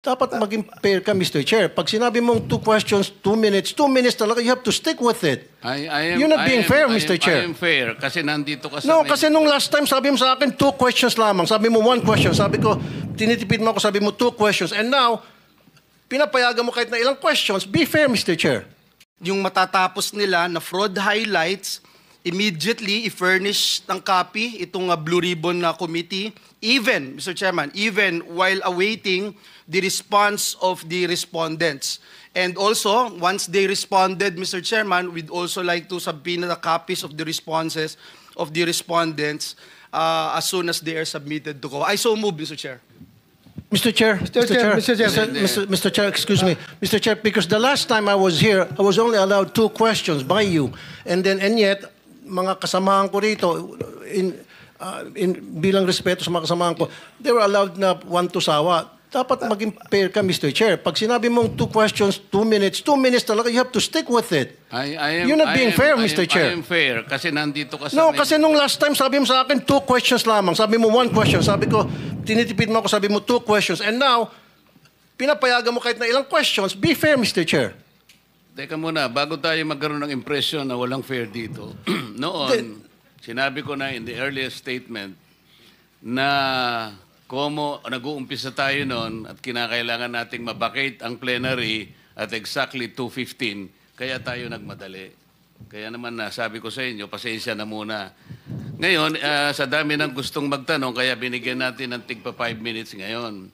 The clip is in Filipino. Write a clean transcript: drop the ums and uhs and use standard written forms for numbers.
Dapat maging fair ka, Mr. Chair. Pag sinabi mong 2 questions, 2 minutes talaga, you have to stick with it. You're not being fair, Mr. Chair. I am fair kasi nandito ka sa... No, kasi nung last time, sabi mo sa akin, 2 questions lamang. Sabi mo 1 question. Sabi ko, tinitipid mo ako, sabi mo 2 questions. And now, pinapayagan mo kahit na ilang questions. Be fair, Mr. Chair. Yung matatapos nila na fraud highlights, immediately i-furnish ng copy itong Blue Ribbon na committee, even, Mr. Chairman, even while awaiting the response of the respondents. And also, once they responded, Mr. Chairman, we'd also like to subpoena the copies of the responses of the respondents as soon as they are submitted to COA. I so move, Mr. Chair. Mr. Chair, Mr. Chair, excuse me. Mr. Chair, because the last time I was here, I was only allowed 2 questions by you. And yet, mga kasamahan ko rito, bilang respeto sa mga kasamahan ko, they were allowed na 1 to sawa. Dapat maging fair ka, Mr. Chair. Pag sinabi mong 2 questions, 2 minutes talaga, you have to stick with it. You're not being fair, Mr. Chair. I am fair kasi nandito ka sa... No, kasi nung last time, sabi mo sa akin, 2 questions lamang. Sabi mo 1 question. Sabi ko, tinitipid mo ako, sabi mo 2 questions. And now, pinapayagan mo kahit na ilang questions. Be fair, Mr. Chair. Teka muna, bago tayo magkaroon ng impression na walang fair dito, noon, sinabi ko na in the earliest statement na como nag-uumpisa tayo noon at kinakailangan nating mabakate ang plenary at exactly 2:15, kaya tayo nagmadali. Kaya naman sabi ko sa inyo, pasensya na muna. Ngayon, sa dami ng gustong magtanong, kaya binigyan natin ng tigpa 5 minutes ngayon.